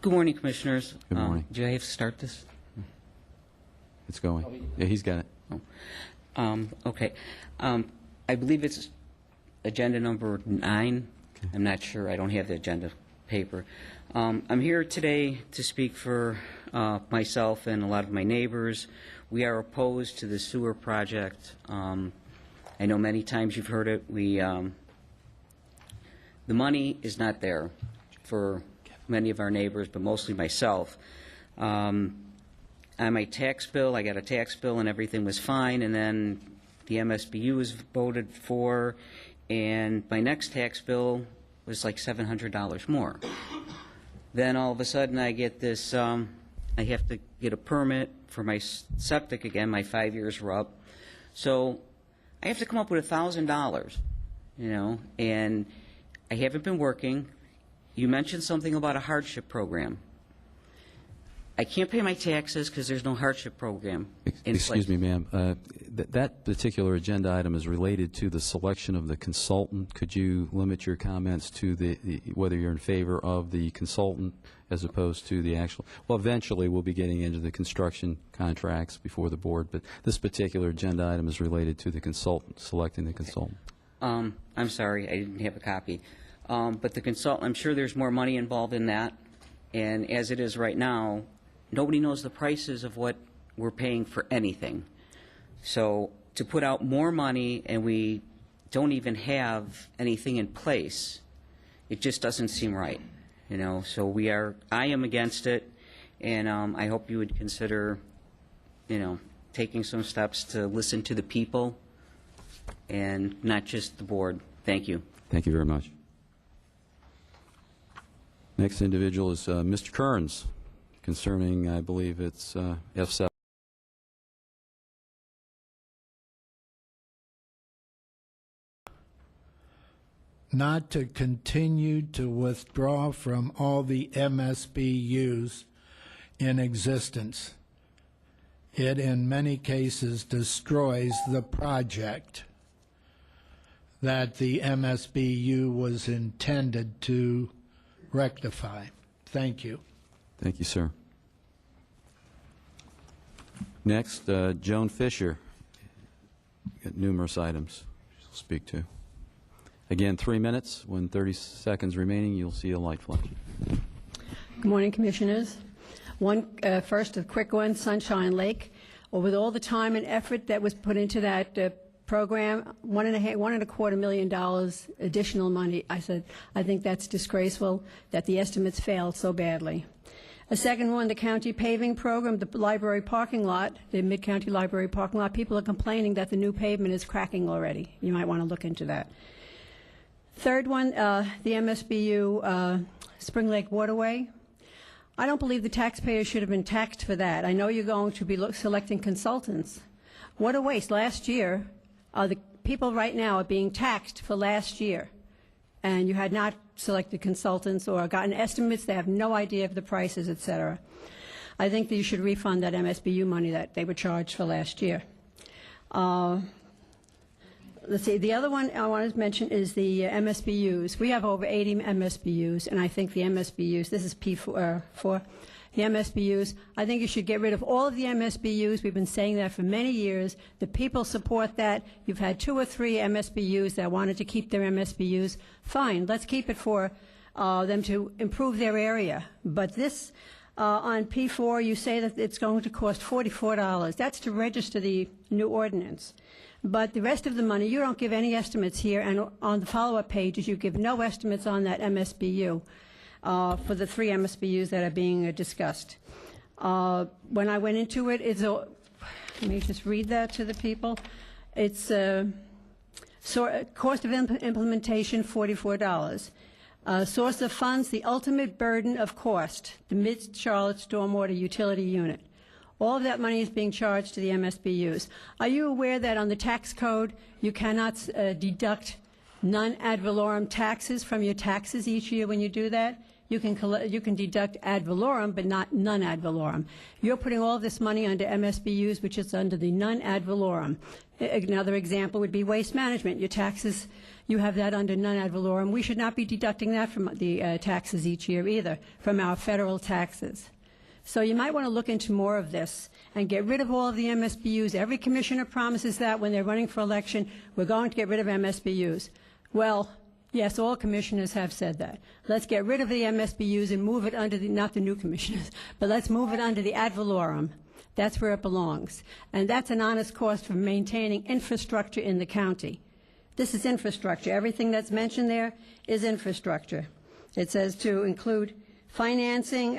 Good morning, Commissioners. Good morning. Do I have to start this? It's going. Yeah, he's got it. Okay. I believe it's agenda number 9. Okay. I'm not sure. I don't have the agenda paper. I'm here today to speak for myself and a lot of my neighbors. We are opposed to the sewer project. I know many times you've heard it. The money is not there for many of our neighbors, but mostly myself. On my tax bill, I got a tax bill and everything was fine, and then the MSBU was voted for, and my next tax bill was like $700 more. Then all of a sudden I get this, I have to get a permit for my septic again, my 5 years were up. So I have to come up with $1,000, and I haven't been working. You mentioned something about a hardship program. I can't pay my taxes because there's no hardship program. Excuse me, ma'am. That particular agenda item is related to the selection of the consultant. Could you limit your comments to whether you're in favor of the consultant as opposed to the actual? Well, eventually we'll be getting into the construction contracts before the board, but this particular agenda item is related to the consultant, selecting the consultant. I'm sorry, I didn't have a copy. But the consultant, I'm sure there's more money involved in that. And as it is right now, nobody knows the prices of what we're paying for anything. So to put out more money and we don't even have anything in place, it just doesn't seem right. So I am against it, and I hope you would consider, taking some steps to listen to the people and not just the board. Thank you. Thank you very much. Next individual is Mr. Kearns, concerning, I believe it's F7. Not to continue to withdraw from all the MSBUs in existence. It, in many cases, destroys the project that the MSBU was intended to rectify. Thank you. Thank you, sir. Next, Joan Fisher. Got numerous items she'll speak to. Again, 3 minutes. When 30 seconds remaining, you'll see a light flash. Good morning, Commissioners. First, a quick one, Sunshine Lake. Well, with all the time and effort that was put into that program, $1.25 million additional money. I said, I think that's disgraceful that the estimates failed so badly. A second one, the county paving program, the library parking lot, the Mid-County Library parking lot. People are complaining that the new pavement is cracking already. You might want to look into that. Third one, the MSBU Spring Lake Waterway. I don't believe the taxpayers should have been taxed for that. I know you're going to be selecting consultants. What a waste. Last year, the people right now are being taxed for last year, and you had not selected consultants or gotten estimates. They have no idea of the prices, et cetera. I think that you should refund that MSBU money that they were charged for last year. Let's see, the other one I want to mention is the MSBUs. We have over 80 MSBUs, and I think the MSBUs, this is P4, the MSBUs, I think you should get rid of all of the MSBUs. We've been saying that for many years. The people support that. You've had 2 or 3 MSBUs that wanted to keep their MSBUs. Fine, let's keep it for them to improve their area. But this, on P4, you say that it's going to cost $44. That's to register the new ordinance. But the rest of the money, you don't give any estimates here, and on the follow-up pages, you give no estimates on that MSBU for the 3 MSBUs that are being discussed. When I went into it, let me just read that to the people. It's cost of implementation, $44. Source of funds, the ultimate burden of cost, the Mid-Charlotte Stormwater Utility Unit. All of that money is being charged to the MSBUs. Are you aware that on the tax code you cannot deduct non-ad valorem taxes from your taxes each year when you do that? you can deduct ad valorem, but not non-ad valorem. You're putting all this money under MSBU's, which is under the non-ad valorem. Another example would be waste management. Your taxes, you have that under non-ad valorem. We should not be deducting that from the taxes each year either, from our federal taxes. So you might want to look into more of this and get rid of all of the MSBU's. Every commissioner promises that when they're running for election, we're going to get rid of MSBU's. Well, yes, all commissioners have said that. Let's get rid of the MSBU's and move it under the, not the new commissioners, but let's move it under the ad valorem. That's where it belongs. And that's an honest cost for maintaining infrastructure in the county. This is infrastructure. Everything that's mentioned there is infrastructure. It says to include financing,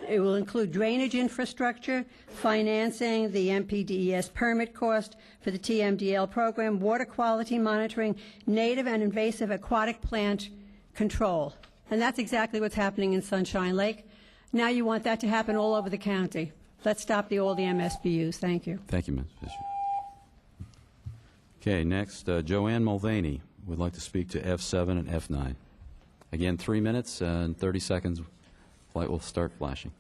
it will include drainage infrastructure, financing, the MPDES permit cost for the TMDL program, water quality monitoring, native and invasive aquatic plant control. And that's exactly what's happening in Sunshine Lake. Now you want that to happen all over the county. Let's stop all the MSBU's. Thank you. Thank you, Ms. Fisher. Okay, next, Joanne Mulvaney would like to speak to F7 and F9. Again, 3 minutes and 30 seconds. Light will start flashing.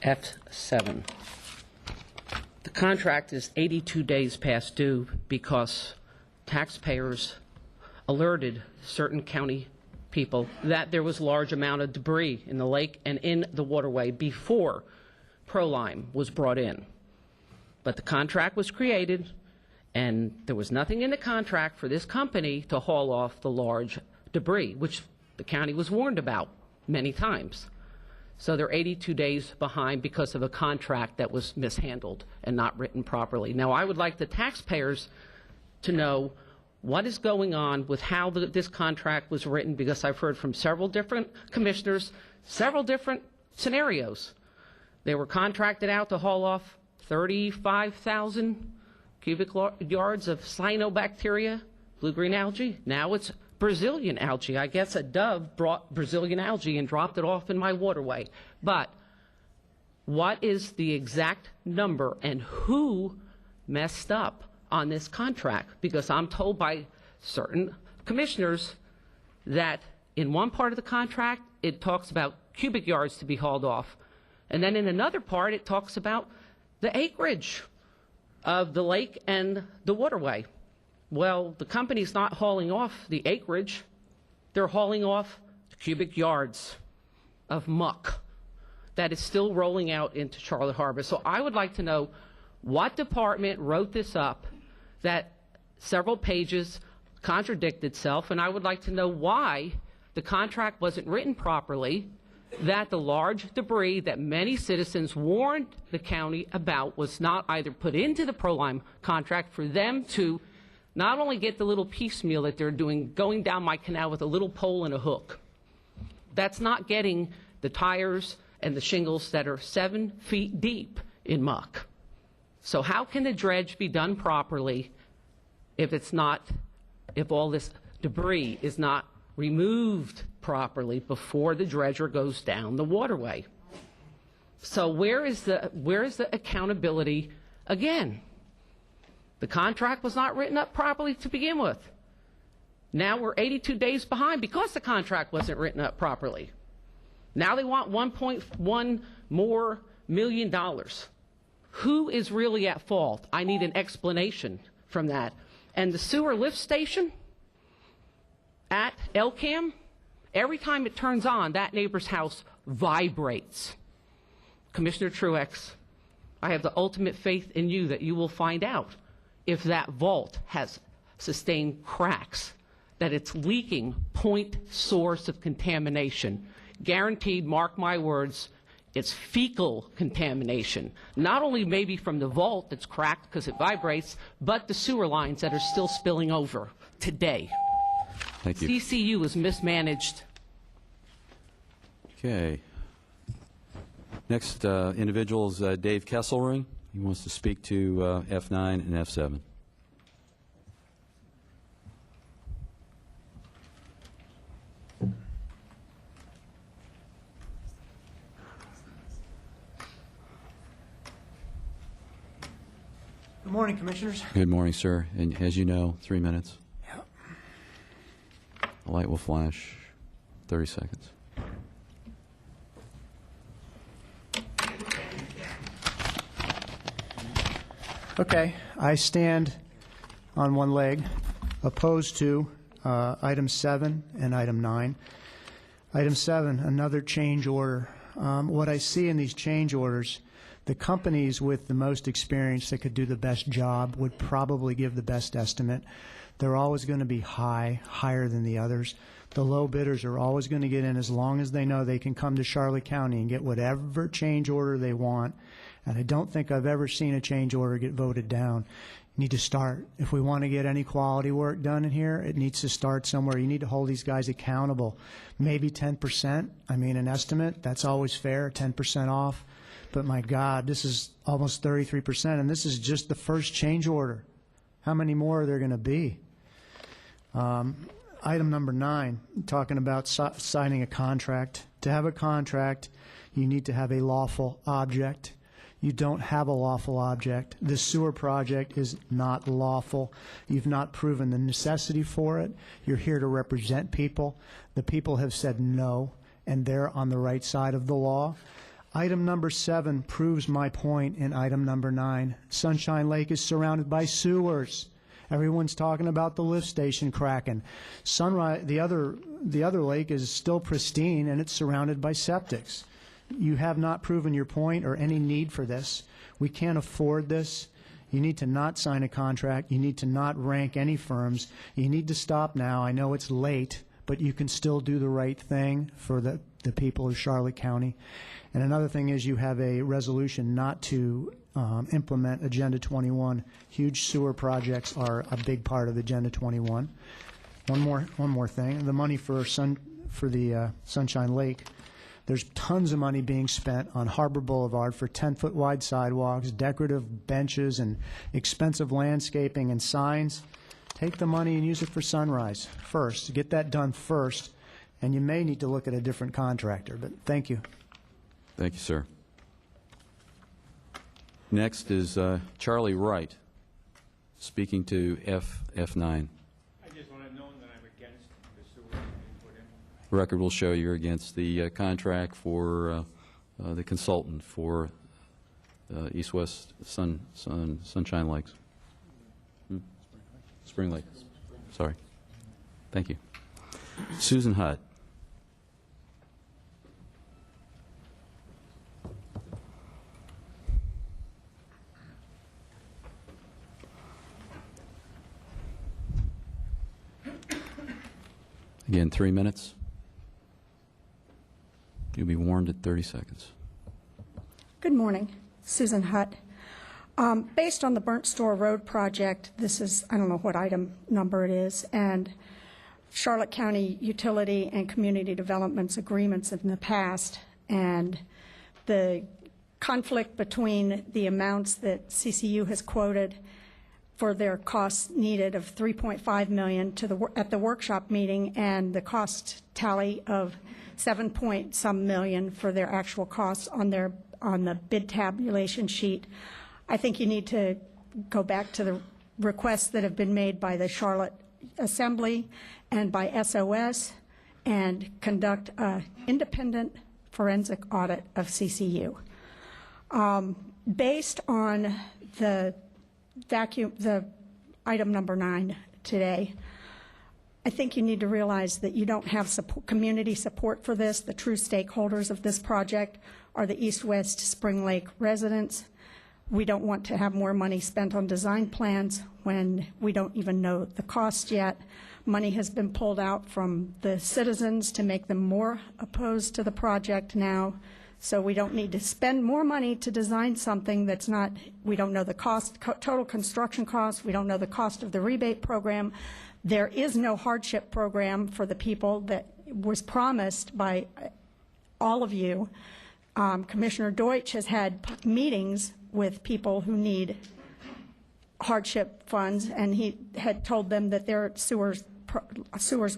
F7. The contract is 82 days past due because taxpayers alerted certain county people that there was a large amount of debris in the lake and in the waterway before Prolime was brought in. But the contract was created, and there was nothing in the contract for this company to haul off the large debris, which the county was warned about many times. So they're 82 days behind because of a contract that was mishandled and not written properly. Now, I would like the taxpayers to know what is going on with how this contract was written, because I've heard from several different commissioners, several different scenarios. They were contracted out to haul off 35,000 cubic yards of cyanobacteria, blue-green algae. Now it's Brazilian algae. I guess a dove brought Brazilian algae and dropped it off in my waterway. But what is the exact number and who messed up on this contract? Because I'm told by certain commissioners that in one part of the contract it talks about cubic yards to be hauled off, and then in another part it talks about the acreage of the lake and the waterway. Well, the company's not hauling off the acreage. They're hauling off cubic yards of muck that is still rolling out into Charlotte Harbor. So I would like to know what department wrote this up that several pages contradict itself, and I would like to know why the contract wasn't written properly, that the large debris that many citizens warned the county about was not either put into the Prolime contract for them to not only get the little piecemeal that they're doing, going down my canal with a little pole and a hook. That's not getting the tires and the shingles that are 7 feet deep in muck. So how can the dredge be done properly if all this debris is not removed properly before the dredger goes down the waterway? So where is the accountability again? The contract was not written up properly to begin with. Now we're 82 days behind because the contract wasn't written up properly. Now they want $1.1 more million. Who is really at fault? I need an explanation from that. And the sewer lift station at Elkham, every time it turns on, that neighbor's house vibrates. Commissioner Truex, I have the ultimate faith in you that you will find out if that vault has sustained cracks, that it's leaking point source of contamination. Guaranteed, mark my words, it's fecal contamination. Not only maybe from the vault that's cracked because it vibrates, but the sewer lines that are still spilling over today. Thank you. CCU is mismanaged. Okay. Next individual is Dave Kesselring. He wants to speak to F9 and F7. Good morning, Commissioners. Good morning, sir. And as you know, 3 minutes. The light will flash. 30 seconds. Okay, I stand on one leg, opposed to item 7 and item 9. Item 7, another change order. What I see in these change orders, the companies with the most experience that could do the best job would probably give the best estimate. They're always going to be higher than the others. The low bidders are always going to get in as long as they know they can come to Charlotte County and get whatever change order they want. And I don't think I've ever seen a change order get voted down. You need to start. If we want to get any quality work done in here, it needs to start somewhere. You need to hold these guys accountable. Maybe 10%. I mean, an estimate, that's always fair, 10% off. But my God, this is almost 33%, and this is just the first change order. How many more are there going to be? Item number 9, talking about signing a contract. To have a contract, you need to have a lawful object. You don't have a lawful object. This sewer project is not lawful. You've not proven the necessity for it. You're here to represent people. The people have said no, and they're on the right side of the law. Item number 7 proves my point in item number 9. Sunshine Lake is surrounded by sewers. Everyone's talking about the lift station cracking. Sunrise, the other lake is still pristine, and it's surrounded by septics. You have not proven your point or any need for this. We can't afford this. You need to not sign a contract. You need to not rank any firms. You need to stop now. I know it's late, but you can still do the right thing for the people of Charlotte County. And another thing is you have a resolution not to implement Agenda 21. Huge sewer projects are a big part of Agenda 21. One more thing. The money for the Sunshine Lake. There's tons of money being spent on Harbor Boulevard for 10-foot wide sidewalks, decorative benches, and expensive landscaping and signs. Take the money and use it for Sunrise first. Get that done first, and you may need to look at a different contractor. But thank you. Thank you, sir. Next is Charlie Wright, speaking to F9. I just want to know that I'm against the sewer being put in. The record will show you're against the contract for the consultant for East-West Sunshine Lakes. Spring Lake. Sorry. Thank you. Susan Hutt. Again, 3 minutes. You'll be warned at 30 seconds. Good morning. Susan Hutt. Based on the Burnt Store Road project, this is, I don't know what item number it is, and Charlotte County Utility and Community Development's agreements in the past, and the conflict between the amounts that CCU has quoted for their costs needed of $3.5 million at the workshop meeting, and the cost tally of $7 million for their actual costs on the bid tabulation sheet. I think you need to go back to the requests that have been made by the Charlotte Assembly and by SOS and conduct an independent forensic audit of CCU. Based on the item number 9 today, I think you need to realize that you don't have community support for this. The true stakeholders of this project are the East-West Spring Lake residents. We don't want to have more money spent on design plans when we don't even know the cost yet. Money has been pulled out from the citizens to make them more opposed to the project now. So we don't need to spend more money to design something that's not, we don't know the cost, total construction cost, we don't know the cost of the rebate program. There is no hardship program for the people that was promised by all of you. Commissioner Deutsch has had meetings with people who need hardship funds, and he had told them that their sewers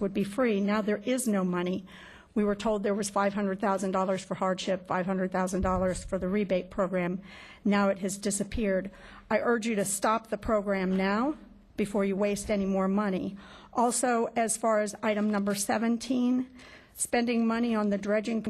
would be free. Now there is no money. We were told there was $500,000 for hardship, $500,000 for the rebate program. Now it has disappeared. I urge you to stop the program now before you waste any more money. Also, as far as item number 17, spending money on the dredging